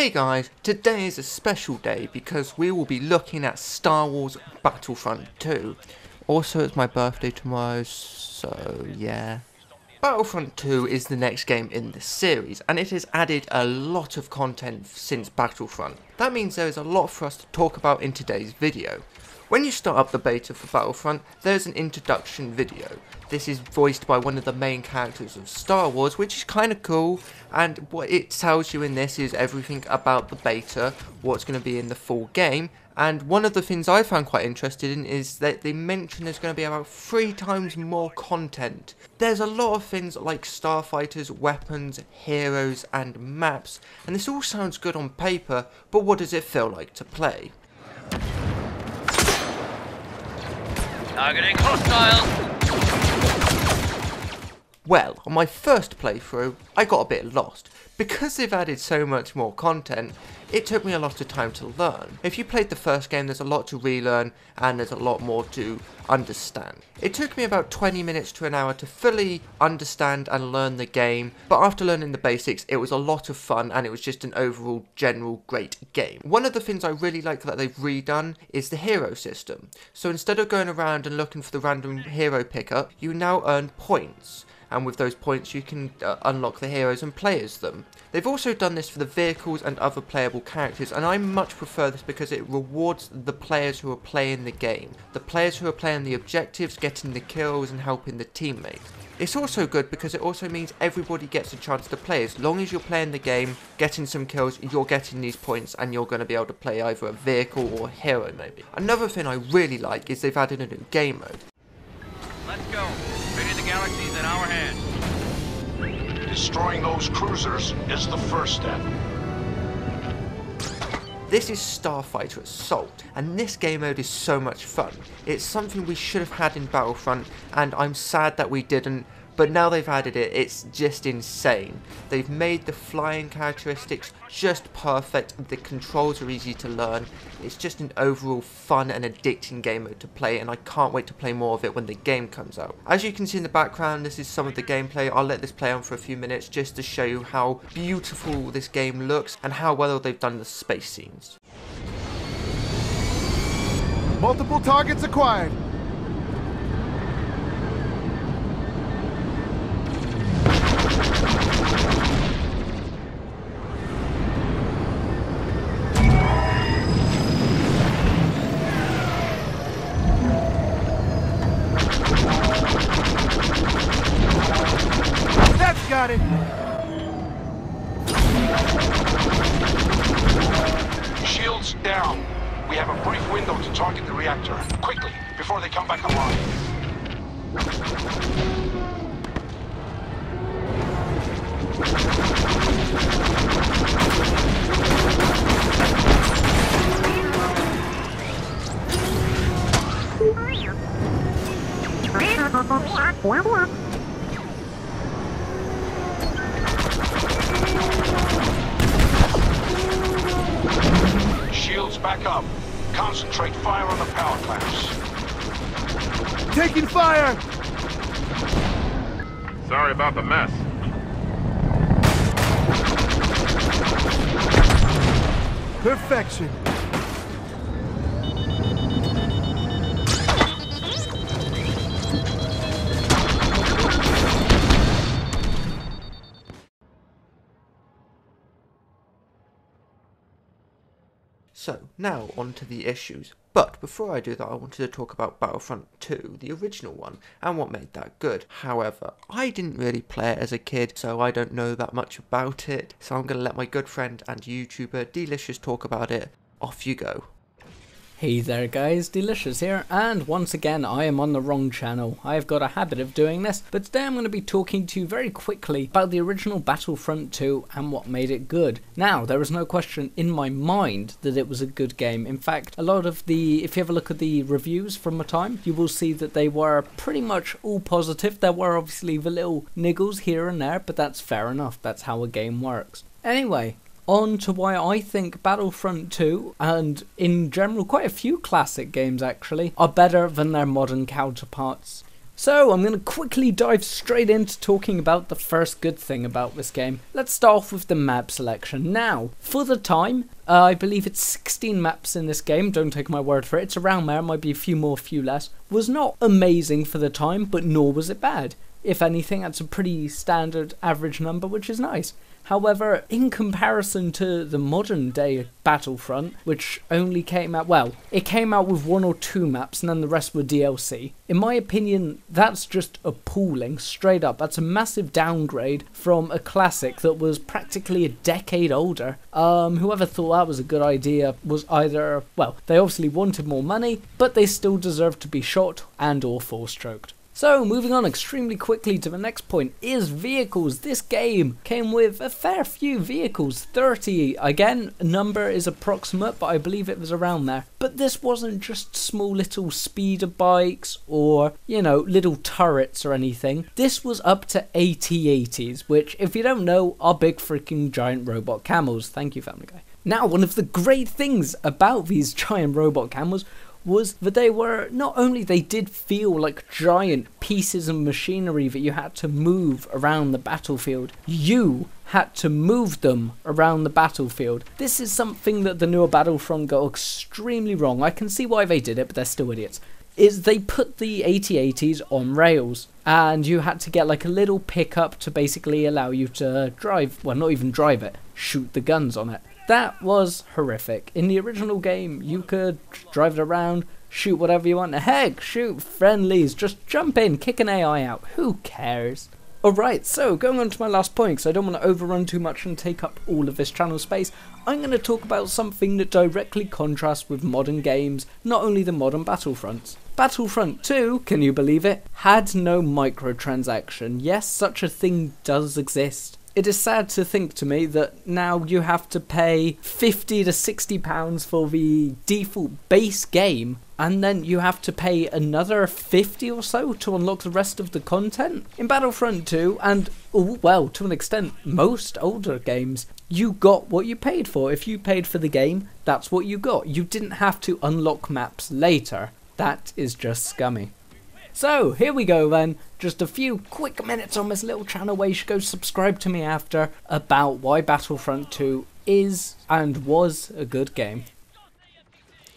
Hey guys, today is a special day because we will be looking at Star Wars Battlefront 2. Also, it's my birthday tomorrow, so yeah. Battlefront 2 is the next game in the series, and it has added a lot of content since Battlefront. That means there is a lot for us to talk about in today's video. When you start up the beta for Battlefront, there's an introduction video. This is voiced by one of the main characters of Star Wars, which is kind of cool, and what it tells you in this is everything about the beta, what's going to be in the full game, and one of the things I found quite interested in is that they mention there's going to be about 3 times more content. There's a lot of things like starfighters, weapons, heroes, and maps, and this all sounds good on paper, but what does it feel like to play? Targeting hostile! Well, on my first playthrough, I got a bit lost. Because they've added so much more content, it took me a lot of time to learn. If you played the first game, there's a lot to relearn, and there's a lot more to understand. It took me about 20 minutes to an hour to fully understand and learn the game, but after learning the basics, it was a lot of fun, and it was just an overall general great game. One of the things I really like that they've redone is the hero system. So instead of going around and looking for the random hero pickup, you now earn points. And with those points you can unlock the heroes and play as them. They've also done this for the vehicles and other playable characters, and I much prefer this because it rewards the players who are playing the game. The players who are playing the objectives, getting the kills and helping the teammates. It's also good because it also means everybody gets a chance to play. As long as you're playing the game, getting some kills, you're getting these points and you're going to be able to play either a vehicle or a hero maybe. Another thing I really like is they've added a new game mode. Let's go. Fate of the Galaxy is in our hands. Destroying those cruisers is the first step. This is StarFighter Assault, and this game mode is so much fun. It's something we should have had in Battlefront, and I'm sad that we didn't, but now they've added it, it's just insane. They've made the flying characteristics just perfect, the controls are easy to learn, it's just an overall fun and addicting game mode to play, and I can't wait to play more of it when the game comes out. As you can see in the background, this is some of the gameplay. I'll let this play on for a few minutes just to show you how beautiful this game looks and how well they've done the space scenes. Multiple targets acquired. Got it. Shields down. We have a brief window to target the reactor. Quickly, before they come back online. Shields back up. Concentrate fire on the power clamps. Taking fire! Sorry about the mess. Perfection. So, now on to the issues. But before I do that, I wanted to talk about Battlefront 2, the original one, and what made that good. However, I didn't really play it as a kid, so I don't know that much about it. So I'm going to let my good friend and YouTuber D-Licious talk about it. Off you go. Hey there guys, D-Licious here, and once again I am on the wrong channel. I've got a habit of doing this, but today I'm going to be talking to you very quickly about the original Battlefront 2 and what made it good. Now, there is no question in my mind that it was a good game. In fact, a lot of if you have a look at the reviews from the time, you will see that they were pretty much all positive. There were obviously the little niggles here and there, but that's fair enough, that's how a game works. Anyway, on to why I think Battlefront 2, and in general quite a few classic games actually, are better than their modern counterparts. So I'm going to quickly dive straight into talking about the first good thing about this game. Let's start off with the map selection. Now, for the time, I believe it's 16 maps in this game, don't take my word for it, it's around there, might be a few more, a few less. Was not amazing for the time, but nor was it bad. If anything, that's a pretty standard average number, which is nice. However, in comparison to the modern day Battlefront, which only came out, well, it came out with 1 or 2 maps and then the rest were DLC. In my opinion, that's just appalling, straight up. That's a massive downgrade from a classic that was practically a decade older. Whoever thought that was a good idea was either, well, they obviously wanted more money, but they still deserved to be shot and or four-stroked. So, moving on extremely quickly to the next point is vehicles. This game came with a fair few vehicles, 30. Again, number is approximate, but I believe it was around there. But this wasn't just small little speeder bikes or, you know, little turrets or anything. This was up to AT-ATs, which, if you don't know, are big freaking giant robot camels. Thank you, Family Guy. Now, one of the great things about these giant robot camels was that they were, not only they did feel like giant pieces of machinery that you had to move around the battlefield, you had to move them around the battlefield. This is something that the newer Battlefront got extremely wrong. I can see why they did it, but they're still idiots. Is they put the AT-ATs on rails, and you had to get like a little pickup to basically allow you to drive, well, not even drive it, shoot the guns on it. That was horrific. In the original game, you could drive it around, shoot whatever you want. Heck, shoot friendlies, just jump in, kick an AI out. Who cares? Alright, so going on to my last point, because I don't want to overrun too much and take up all of this channel space, I'm going to talk about something that directly contrasts with modern games, not only the modern Battlefronts. Battlefront 2, can you believe it, had no microtransaction. Yes, such a thing does exist. It is sad to think to me that now you have to pay £50 to £60 for the default base game, and then you have to pay another 50 or so to unlock the rest of the content. In Battlefront 2, and well, to an extent, most older games, you got what you paid for. If you paid for the game, that's what you got. You didn't have to unlock maps later. That is just scummy. So, here we go then, just a few quick minutes on this little channel where you should go subscribe to me after, about why Battlefront 2 is and was a good game.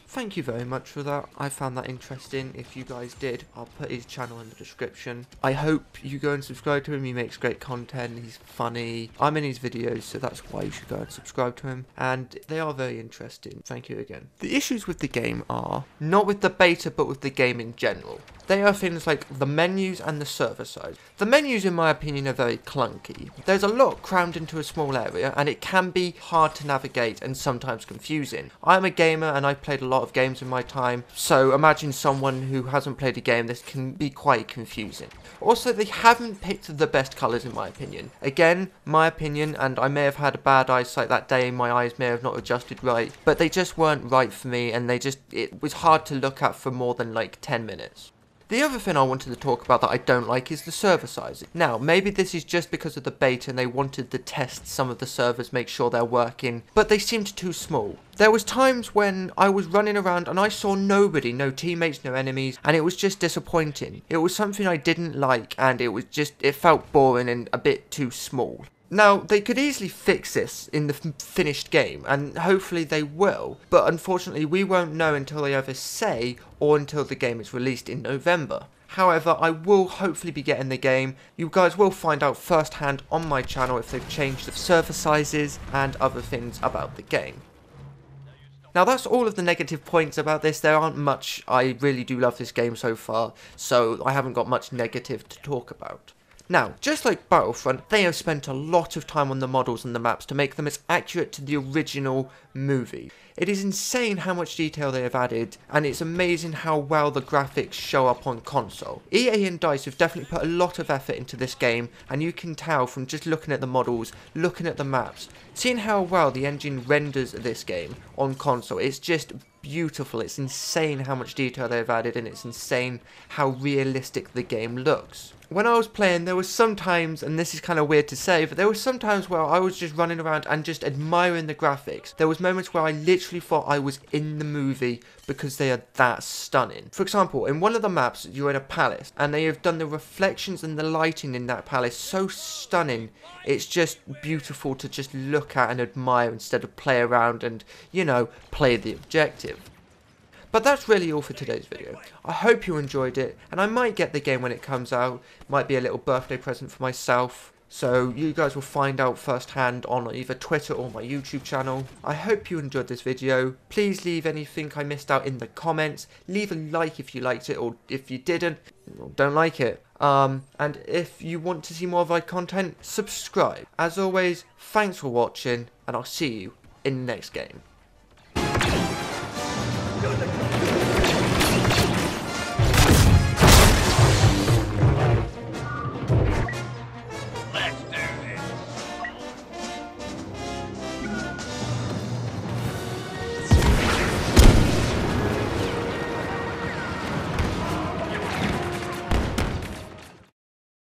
Thank you very much for that. I found that interesting. If you guys did, I'll put his channel in the description. I hope you go and subscribe to him. He makes great content. He's funny. I'm in his videos, so that's why you should go and subscribe to him. And they are very interesting. Thank you again. The issues with the game are not with the beta, but with the game in general. They are things like the menus and the server size. The menus, in my opinion, are very clunky. There's a lot crammed into a small area, and it can be hard to navigate and sometimes confusing. I'm a gamer, and I've played a lot of games in my time, so imagine someone who hasn't played a game. This can be quite confusing. Also, they haven't picked the best colours, in my opinion. Again, my opinion, and I may have had a bad eyesight that day, my eyes may have not adjusted right, but they just weren't right for me, and it was hard to look at for more than like 10 minutes. The other thing I wanted to talk about that I don't like is the server sizes. Now, maybe this is just because of the beta and they wanted to test some of the servers, make sure they're working, but they seemed too small. There was times when I was running around and I saw nobody, no teammates, no enemies, and it was just disappointing. It was something I didn't like, and it felt boring and a bit too small. Now, they could easily fix this in the finished game, and hopefully they will, but unfortunately we won't know until they either say or until the game is released in November. However, I will hopefully be getting the game. You guys will find out firsthand on my channel if they've changed the server sizes and other things about the game. Now that's all of the negative points about this. There aren't much. I really do love this game so far, so I haven't got much negative to talk about. Now, just like Battlefront, they have spent a lot of time on the models and the maps to make them as accurate to the original movie. It is insane how much detail they have added, and it's amazing how well the graphics show up on console. EA and DICE have definitely put a lot of effort into this game, and you can tell from just looking at the models, looking at the maps, seeing how well the engine renders this game on console. It's just beautiful. It's insane how much detail they've added, and it's insane how realistic the game looks. when I was playing, there was sometimes, and this is kind of weird to say, but there was sometimes where I was just running around and just admiring the graphics. There was moments where I literally thought I was in the movie because they are that stunning. For example, in one of the maps, you're in a palace, and they have done the reflections and the lighting in that palace so stunning. It's just beautiful to just look at and admire instead of play around and, you know, play the objective. But that's really all for today's video. I hope you enjoyed it, and I might get the game when it comes out. Might be a little birthday present for myself. So you guys will find out firsthand on either Twitter or my YouTube channel. I hope you enjoyed this video. Please leave anything I missed out in the comments. Leave a like if you liked it, or if you didn't, don't like it. And if you want to see more of my content, subscribe. As always, thanks for watching, and I'll see you in the next game.